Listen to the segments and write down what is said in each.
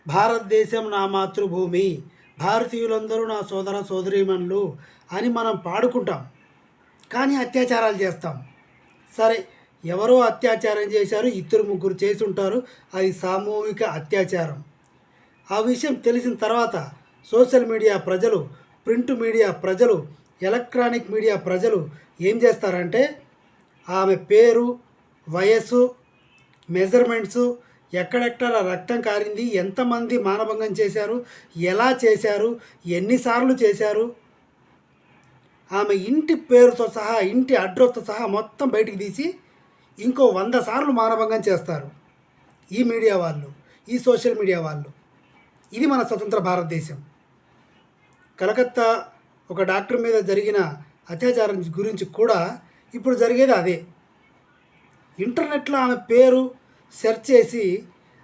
భారతదేశం నా మాతృభూమి, భారతీయులందరూ నా సోదర సోదరీమణులు అని మనం పాడుకుంటాం. కానీ అత్యాచారాలు చేస్తాం. సరే, ఎవరో అత్యాచారం చేశారు, ఇద్దరు ముగ్గురు చేసుంటారు. అది సామూహిక అత్యాచారం. ఆ విషయం తెలిసిన తర్వాత సోషల్ మీడియా ప్రజలు, ప్రింట్ మీడియా ప్రజలు, ఎలక్ట్రానిక్ మీడియా ప్రజలు ఏం చేస్తారంటే ఆమె పేరు, వయస్సు, మెజర్మెంట్సు, ఎక్కడెక్కడ రక్తం కారింది, ఎంతమంది మానభంగం చేశారు, ఎలా చేశారు, ఎన్నిసార్లు చేశారు, ఆమె ఇంటి పేరుతో సహా, ఇంటి అడ్రస్తో సహా మొత్తం బయటికి తీసి ఇంకో 100 సార్లు మానభంగం చేస్తారు ఈ మీడియా వాళ్ళు, ఈ సోషల్ మీడియా వాళ్ళు. ఇది మన స్వతంత్ర భారతదేశం. కలకత్తా ఒక డాక్టర్ మీద జరిగిన అత్యాచారం గురించి కూడా ఇప్పుడు జరిగేది అదే. ఇంటర్నెట్లో ఆమె పేరు సెర్చ్ చేసి,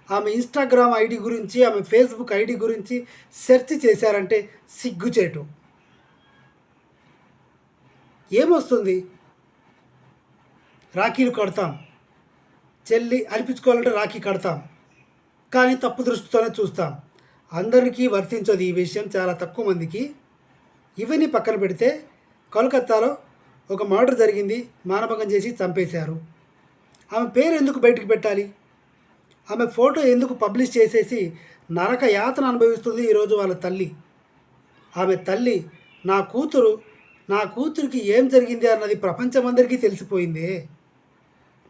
ఆమె ఇన్స్టాగ్రామ్ ఐడి గురించి, ఆమె ఫేస్బుక్ ఐడి గురించి సెర్చ్ చేశారంటే సిగ్గుచేటు. ఏమొస్తుంది? రాఖీలు కడతాం, చెల్లి అనిపించుకోవాలంటే రాఖీ కడతాం, కానీ తప్పు దృష్టితోనే చూస్తాం. అందరికీ వర్తించదు ఈ విషయం, చాలా తక్కువ మందికి. ఇవన్నీ పక్కన పెడితే కోల్కత్తాలో ఒక మర్డర్ జరిగింది, మానభంగం చేసి చంపేశారు. ఆమె పేరు ఎందుకు బయటికి పెట్టాలి? ఆమె ఫోటో ఎందుకు పబ్లిష్ చేసేసి నరక యాతన అనుభవిస్తుంది ఈరోజు వాళ్ళ తల్లి. ఆమె తల్లి, నా కూతురికి ఏం జరిగింది అన్నది ప్రపంచమందరికీ తెలిసిపోయింది.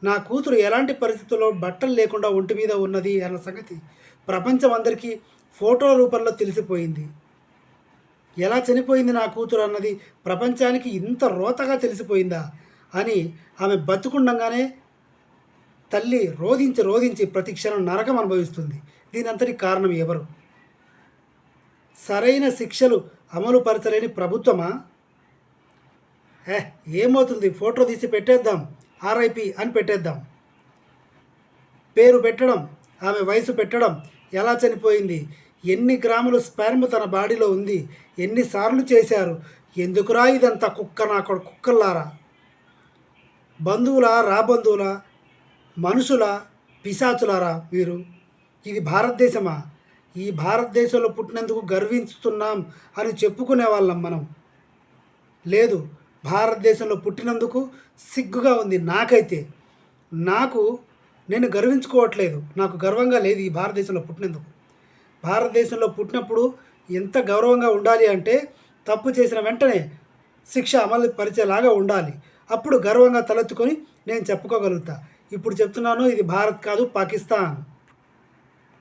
నా కూతురు ఎలాంటి పరిస్థితుల్లో బట్టలు లేకుండా ఒంటి మీద ఉన్నది అన్న సంగతి ప్రపంచం అందరికీ ఫోటో రూపంలో తెలిసిపోయింది. ఎలా చనిపోయింది నా కూతురు అన్నది ప్రపంచానికి ఇంత రోతగా తెలిసిపోయిందా అని ఆమె బతుకుండగానే తల్లి రోధించి ప్రతి క్షణం నరకం అనుభవిస్తుంది. దీనంతటి కారణం ఎవరు? సరైన శిక్షలు అమలు పరచలేని ప్రభుత్వమా? ఏమవుతుంది, ఫోటో తీసి పెట్టేద్దాం, ఆర్ఐపి అని పెట్టేద్దాం. పేరు పెట్టడం, ఆమె వయసు పెట్టడం, ఎలా చనిపోయింది, ఎన్ని గ్రాములు స్పెర్మ్ తన బాడీలో ఉంది, ఎన్నిసార్లు చేశారు, ఎందుకురా ఇదంతా కుక్కల్లారా? బంధువులా, రాబంధువులా, మనుషుల, పిశాచులారా మీరు? ఇది భారతదేశమా? ఈ భారతదేశంలో పుట్టినందుకు గర్విస్తున్నాం అని చెప్పుకునే వాళ్ళం మనం. లేదు, భారతదేశంలో పుట్టినందుకు సిగ్గుగా ఉంది. నాకైతే నేను గర్వించుకోవట్లేదు, నాకు గర్వంగా లేదు ఈ భారతదేశంలో పుట్టినందుకు. భారతదేశంలో పుట్టినప్పుడు ఎంత గౌరవంగా ఉండాలి అంటే, తప్పు చేసిన వెంటనే శిక్ష అమలు పరిచేలాగా ఉండాలి. అప్పుడు గర్వంగా తలెత్తుకొని నేను చెప్పుకోగలుగుతా. ఇప్పుడు చెప్తున్నాను, ఇది భారత్ కాదు, పాకిస్తాన్.